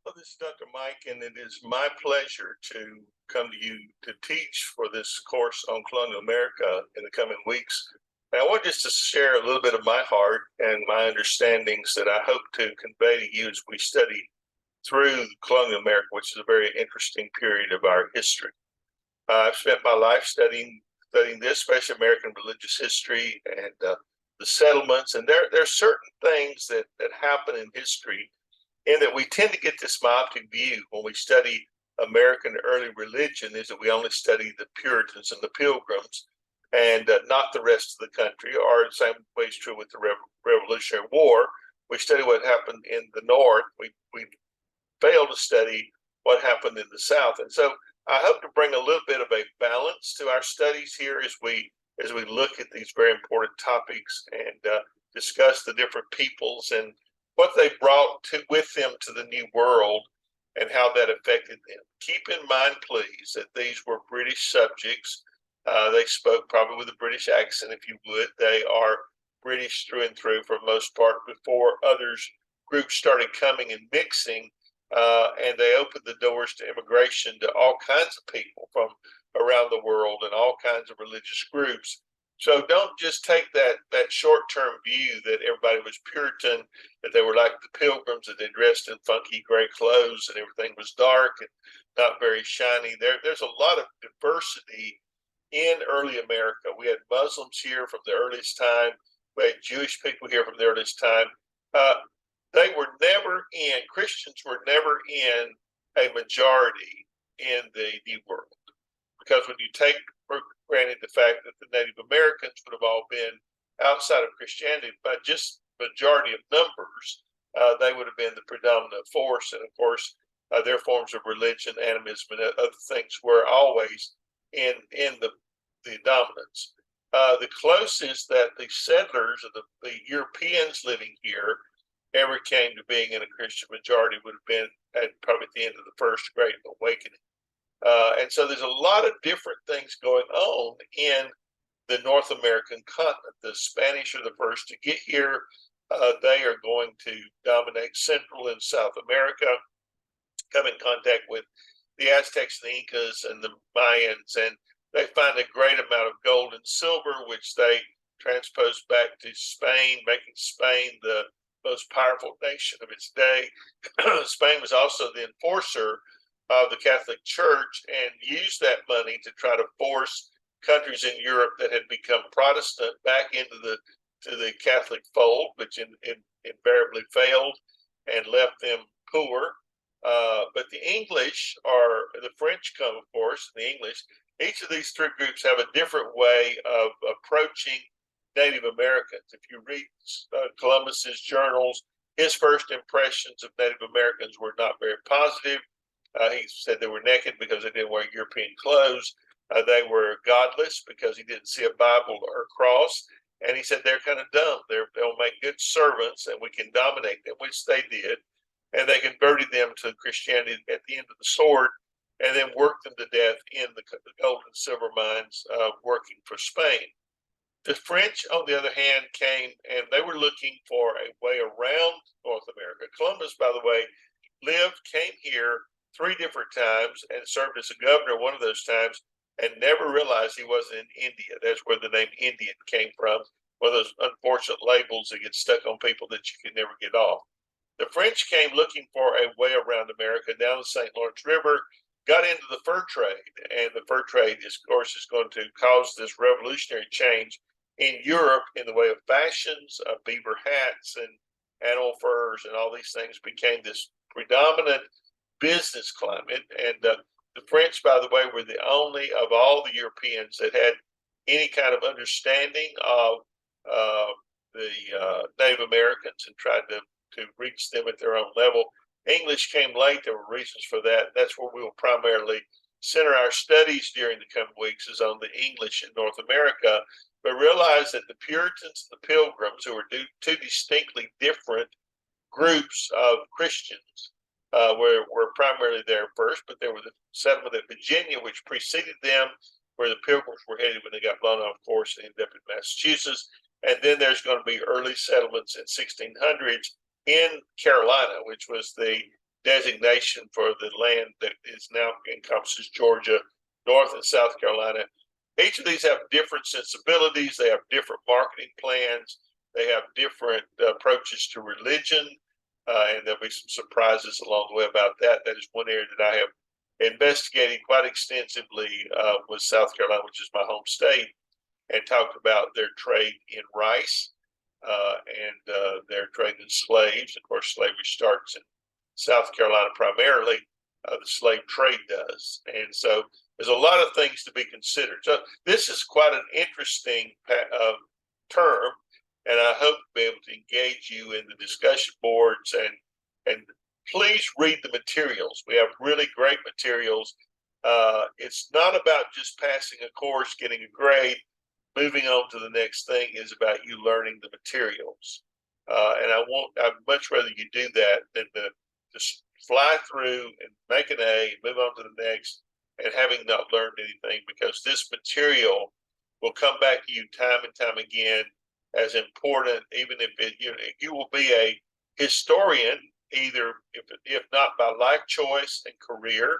Well, this is Dr. Mike, and it is my pleasure to come to you to teach for this course on colonial America in the coming weeks. And I want just to share a little bit of my heart and my understandings that I hope to convey to you as we study through colonial America, which is a very interesting period of our history. I've spent my life studying this, especially American religious history and the settlements. And there are certain things that happen in history in that we tend to get this myopic view when we study American early religion, is that we only study the Puritans and the Pilgrims and not the rest of the country. Or the same way is true with the Revolutionary War. We study what happened in the North. We fail to study what happened in the South. And so I hope to bring a little bit of a balance to our studies here as we look at these very important topics and discuss the different peoples and what they brought with them to the New World and how that affected them. Keep in mind, please, that these were British subjects. They spoke probably with a British accent, if you would. They are British through and through for the most part before others groups started coming and mixing, and they opened the doors to immigration to all kinds of people from around the world and all kinds of religious groups. So don't just take that short-term view that everybody was Puritan, that they were like the Pilgrims, that they dressed in funky gray clothes and everything was dark and not very shiny. There's a lot of diversity in early America. We had Muslims here from the earliest time. We had Jewish people here from the earliest time. Uh, they were never in, Christians were never in a majority in the New World. Because when you take for granted the fact that the Native Americans would have all been outside of Christianity by just majority of numbers, they would have been the predominant force. And of course, their forms of religion, animism, and other things were always in the dominance. The closest that the settlers or the Europeans living here ever came to being in a Christian majority would have been at probably at the end of the First Great Awakening. And so there's a lot of different things going on in the North American continent. The Spanish are the first to get here. They are going to dominate Central and South America, come in contact with the Aztecs and the Incas and the Mayans, and they find a great amount of gold and silver, which they transpose back to Spain, making Spain the most powerful nation of its day. Spain was also the enforcer of the Catholic Church and used that money to try to force countries in Europe that had become Protestant back into the Catholic fold, which invariably failed and left them poor. But the English the French come, of course, and the English. Each of these three groups have a different way of approaching Native Americans. If you read Columbus's journals, his first impressions of Native Americans were not very positive. He said they were naked because they didn't wear European clothes. They were godless because he didn't see a Bible or a cross. And he said they're kind of dumb. They'll make good servants and we can dominate them, which they did. And they converted them to Christianity at the end of the sword and then worked them to death in the gold and silver mines working for Spain. The French, on the other hand, came and they were looking for a way around North America. Columbus, by the way, came here 3 different times and served as a governor one of those times and never realized he wasn't in India. That's where the name Indian came from, one of those unfortunate labels that get stuck on people that you can never get off. The French came looking for a way around America down the St. Lawrence River, got into the fur trade, and the fur trade, of course, is going to cause this revolutionary change in Europe in the way of fashions, beaver hats and animal furs, and all these things became this predominant business climate. And the French, by the way, were the only of all the Europeans that had any kind of understanding of the Native Americans and tried to reach them at their own level. English came late. There were reasons for that. That's where we will primarily center our studies during the coming weeks, is on the English in North America. But realize that the Puritans and the Pilgrims, who were two distinctly different groups of Christians, were primarily there first, but there was a settlement at Virginia, which preceded them, where the Pilgrims were headed when they got blown off course and ended up in Massachusetts. And then there's going to be early settlements in 1600s in Carolina, which was the designation for the land that is now encompasses Georgia, North and South Carolina. Each of these have different sensibilities. They have different marketing plans. They have different approaches to religion, and there'll be some surprises along the way about that. That is one area that I have investigated quite extensively with South Carolina, which is my home state, and talked about their trade in rice and their trade in slaves. Of course, slavery starts in South Carolina primarily. The slave trade does, and so there's a lot of things to be considered. So this is quite an interesting term, and I hope to be able to engage you in the discussion boards and please read the materials. We have really great materials. It's not about just passing a course, getting a grade, moving on to the next thing. Is about you learning the materials. And I'd much rather you do that than to just fly through and make an A, move on to the next, and having not learned anything, because this material will come back to you time and time again as important, even if you will be a historian, either if not by life choice and career,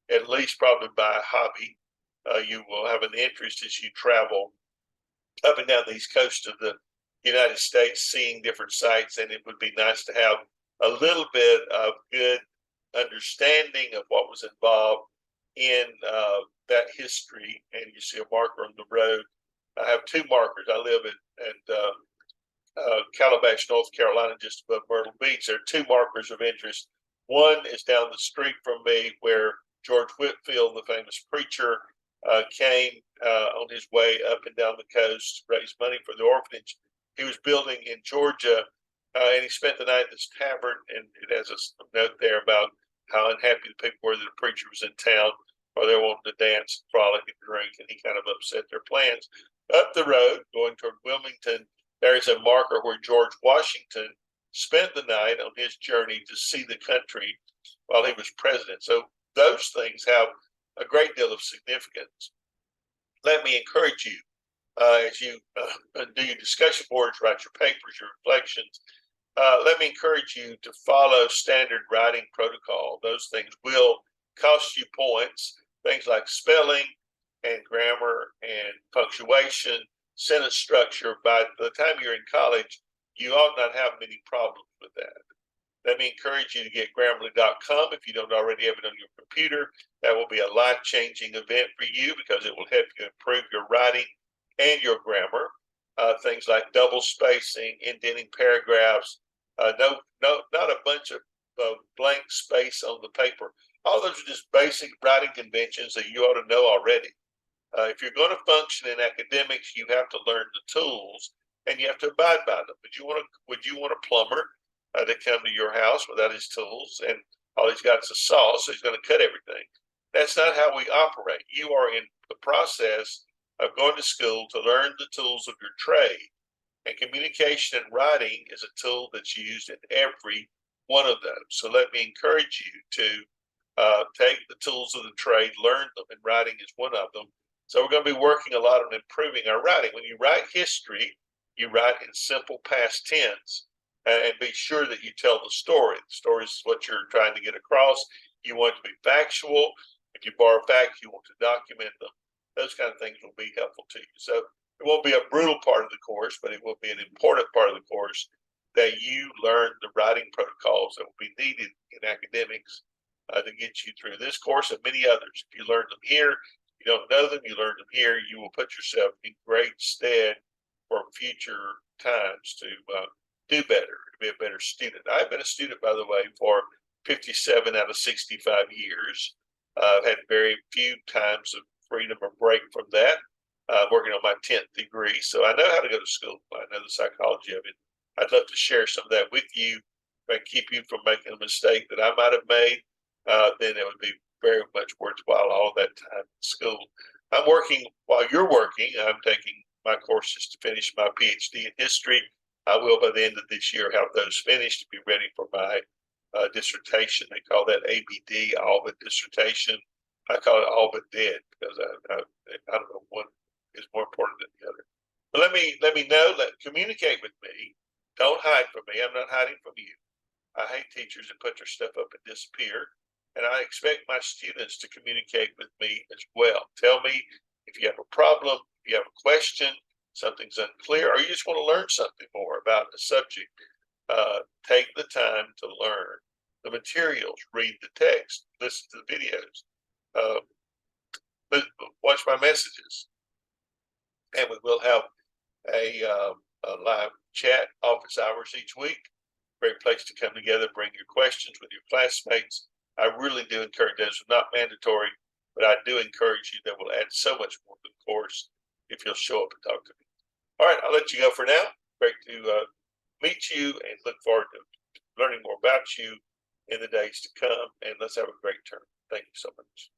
at least probably by hobby. You will have an interest as you travel up and down the east coast of the United States, seeing different sites, and it would be nice to have a little bit of good understanding of what was involved in that history. And you see a marker on the road. I have two markers. I live at Calabash, North Carolina, just above Myrtle Beach. There are two markers of interest. One is down the street from me, where George Whitefield, the famous preacher, came on his way up and down the coast to raise money for the orphanage he was building in Georgia, and he spent the night at this tavern. And it has a note there about how unhappy the people were that the preacher was in town, or they wanted to dance, frolic, and drink, and he kind of upset their plans. Up the road, going toward Wilmington, there is a marker where George Washington spent the night on his journey to see the country while he was president. So those things have a great deal of significance. Let me encourage you, as you do your discussion boards, write your papers, your reflections, let me encourage you to follow standard writing protocol. Those things will cost you points, things like spelling and grammar and punctuation, sentence structure. By the time you're in college, you ought not have many problems with that. Let me encourage you to get Grammarly.com if you don't already have it on your computer. That will be a life-changing event for you, because it will help you improve your writing and your grammar. Things like double spacing, indenting paragraphs, not a bunch of blank space on the paper. All those are just basic writing conventions that you ought to know already. If you're going to function in academics, you have to learn the tools and you have to abide by them. Would you want a plumber to come to your house without his tools, and all he's got is a saw, so he's going to cut everything? That's not how we operate. You are in the process of going to school to learn the tools of your trade, and communication and writing is a tool that's used in every one of those. So let me encourage you to take the tools of the trade, learn them, and writing is one of them. So we're going to be working a lot on improving our writing. When you write history, you write in simple past tense, and be sure that you tell the story. The story is what you're trying to get across. You want it to be factual. If you borrow facts, you want to document them. Those kind of things will be helpful to you. So it won't be a brutal part of the course, but it will be an important part of the course that you learn the writing protocols that will be needed in academics to get you through this course and many others. If you learn them here, you don't know them, you learn them here, you will put yourself in great stead for future times to do better, to be a better student. I've been a student, by the way, for 57 out of 65 years. I've had very few times of freedom or break from that. Working on my 10th degree, so I know how to go to school. I know the psychology of it. I'd love to share some of that with you. If I keep you from making a mistake that I might have made, then it would be very much worthwhile all that time in school. I'm working while you're working. I'm taking my courses to finish my PhD in history. I will, by the end of this year, have those finished to be ready for my dissertation. They call that ABD, all but dissertation. I call it all but dead, because I don't know one is more important than the other. But let me know. Communicate with me. Don't hide from me. I'm not hiding from you. I hate teachers that put their stuff up and disappear. And I expect my students to communicate with me as well. Tell me if you have a problem, if you have a question, something's unclear, or you just want to learn something more about the subject. Take the time to learn the materials, read the text, listen to the videos, uh, watch my messages, and we will have a live chat office hours each week. Great place to come together, bring your questions with your classmates. I really do encourage those. It's not mandatory, but I do encourage you. That will add so much more to the course if you'll show up and talk to me. All right, I'll let you go for now. Great to meet you and look forward to learning more about you in the days to come. And let's have a great term. Thank you so much.